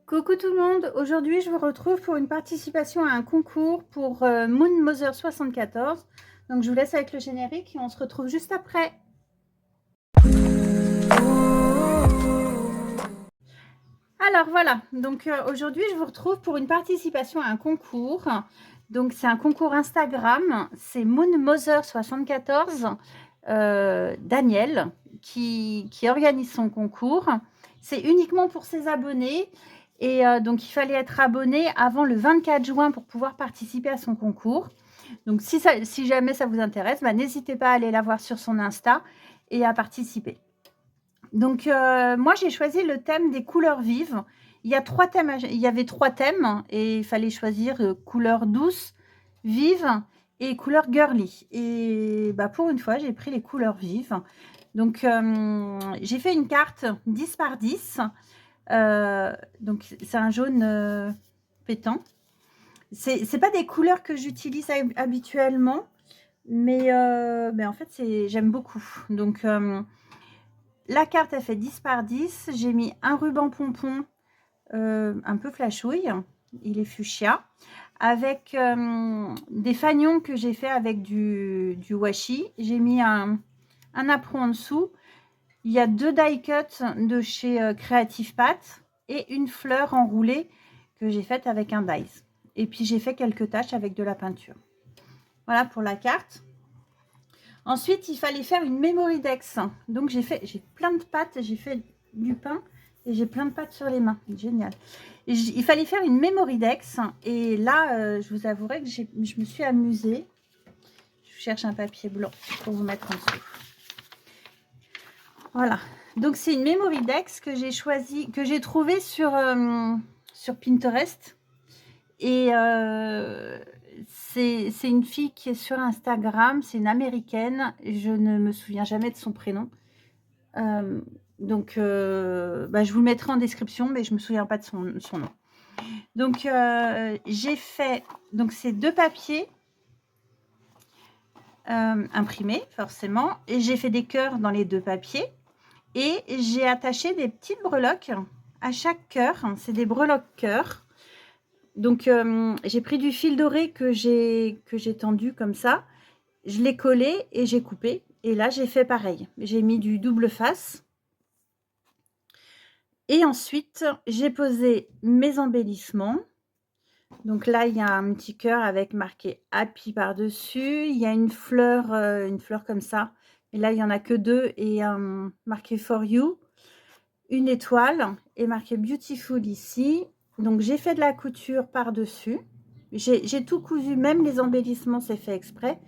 Coucou tout le monde, aujourd'hui je vous retrouve pour une participation à un concours pour Moon Mother 74. Donc je vous laisse avec le générique et on se retrouve juste après. Alors voilà, donc aujourd'hui je vous retrouve pour une participation à un concours. Donc c'est un concours Instagram, c'est Moon Mother 74, Daniel qui organise son concours. C'est uniquement pour ses abonnés et donc il fallait être abonné avant le 24 juin pour pouvoir participer à son concours. Donc si jamais ça vous intéresse, n'hésitez pas à aller la voir sur son Insta et à participer. Donc moi j'ai choisi le thème des couleurs vives. Il y avait 3 thèmes et il fallait choisir couleurs douces, vives et couleurs girly. Et pour une fois j'ai pris les couleurs vives. Donc j'ai fait une carte 10 par 10. Donc c'est un jaune pétant. C'est pas des couleurs que j'utilise habituellement, mais en fait j'aime beaucoup. Donc la carte, elle fait 10 par 10. J'ai mis un ruban pompon un peu flashouille. Il est fuchsia. Avec des fanions que j'ai fait avec du washi. J'ai mis un apron en dessous. Il y a 2 die cuts de chez Creative Pat et une fleur enroulée que j'ai faite avec un dies. Et puis j'ai fait quelques taches avec de la peinture. Voilà pour la carte. Ensuite, il fallait faire une memory dex. Donc, j'ai plein de pâtes, j'ai fait du pain et j'ai plein de pâtes sur les mains. Génial. Il fallait faire une memory dex. Et là, je vous avouerai que je me suis amusée. Je cherche un papier blanc pour vous mettre en dessous. Voilà. Donc, c'est une memory dex que j'ai choisi, que j'ai trouvé sur Pinterest. Et c'est une fille qui est sur Instagram, c'est une américaine, je ne me souviens jamais de son prénom. Donc je vous le mettrai en description, mais je ne me souviens pas de son nom. Donc j'ai fait ces 2 papiers imprimés forcément, et j'ai fait des cœurs dans les 2 papiers, et j'ai attaché des petites breloques à chaque cœur. C'est des breloques cœurs. Donc j'ai pris du fil doré que j'ai tendu comme ça, je l'ai collé et j'ai coupé, et là j'ai fait pareil, j'ai mis du double face et ensuite j'ai posé mes embellissements. Donc là il y a un petit cœur avec marqué happy par dessus, il y a une fleur comme ça, et là il y en a que 2 et marqué for you, une étoile et marqué beautiful ici. Donc j'ai fait de la couture par dessus, j'ai tout cousu, même les embellissements c'est fait exprès.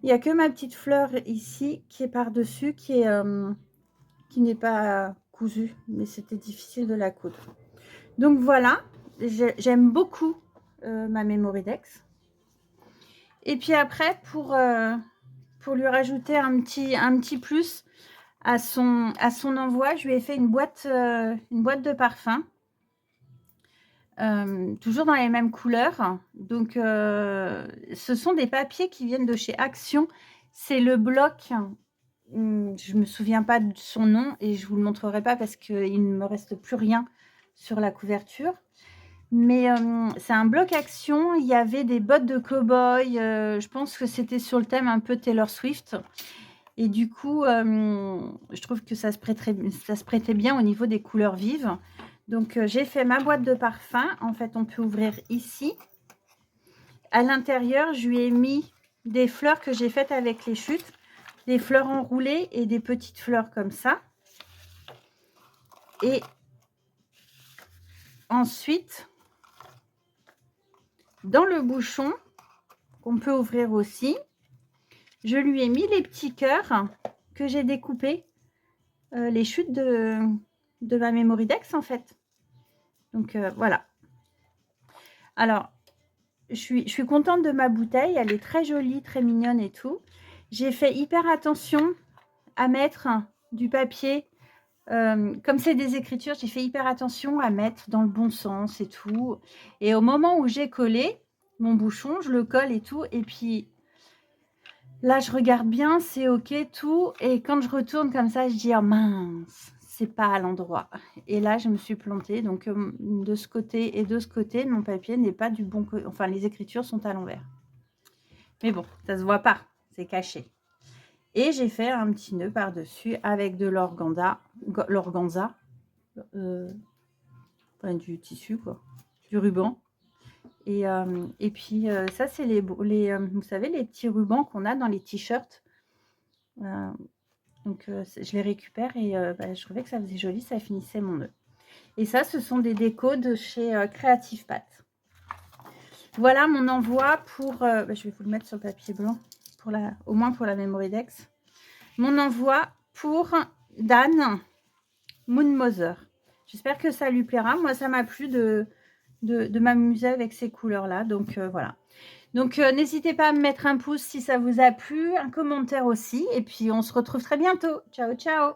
Il n'y a que ma petite fleur ici qui est par dessus, qui n'est pas cousue, mais c'était difficile de la coudre. Donc voilà, j'aime beaucoup ma memory dex. Et puis après, pour lui rajouter un petit plus à son envoi, je lui ai fait une boîte de parfum. Toujours dans les mêmes couleurs. Donc ce sont des papiers qui viennent de chez Action. C'est le bloc, je me souviens pas de son nom et je vous le montrerai pas parce qu'il ne me reste plus rien sur la couverture. Mais c'est un bloc Action. Il y avait des bottes de cow-boy. Je pense que c'était sur le thème un peu Taylor Swift. Et du coup, je trouve que ça se prêtait bien au niveau des couleurs vives. Donc, j'ai fait ma boîte de parfum. En fait, on peut ouvrir ici. À l'intérieur, je lui ai mis des fleurs que j'ai faites avec les chutes. Des fleurs enroulées et des petites fleurs comme ça. Et ensuite, dans le bouchon, qu'on peut ouvrir aussi, je lui ai mis les petits cœurs que j'ai découpés. Les chutes de ma memory dex, en fait. Donc, voilà. Alors, je suis contente de ma bouteille. Elle est très jolie, très mignonne et tout. J'ai fait hyper attention à mettre du papier. Comme c'est des écritures, j'ai fait hyper attention à mettre dans le bon sens et tout. Et au moment où j'ai collé mon bouchon, je le colle et tout. Et puis, là, je regarde bien, c'est OK, tout. Et quand je retourne comme ça, je dis « Oh mince, c'est pas à l'endroit. Et là, je me suis plantée. Donc, de ce côté et de ce côté, mon papier n'est pas du bon côté. Enfin, les écritures sont à l'envers. Mais bon, ça se voit pas. C'est caché. Et j'ai fait un petit nœud par-dessus avec de l'organza. Enfin, du tissu, quoi. Du ruban. Et puis, ça, c'est vous savez, les petits rubans qu'on a dans les t-shirts. Donc, je les récupère et je trouvais que ça faisait joli, ça finissait mon nœud. Et ça, ce sont des décos de chez Creative Pat. Voilà mon envoi pour... je vais vous le mettre sur le papier blanc, au moins pour la Memorydex. Mon envoi pour Dan Moon Mother. J'espère que ça lui plaira. Moi, ça m'a plu de m'amuser avec ces couleurs-là. Donc, voilà. Donc, n'hésitez pas à me mettre un pouce si ça vous a plu, un commentaire aussi. Et puis, on se retrouve très bientôt. Ciao, ciao!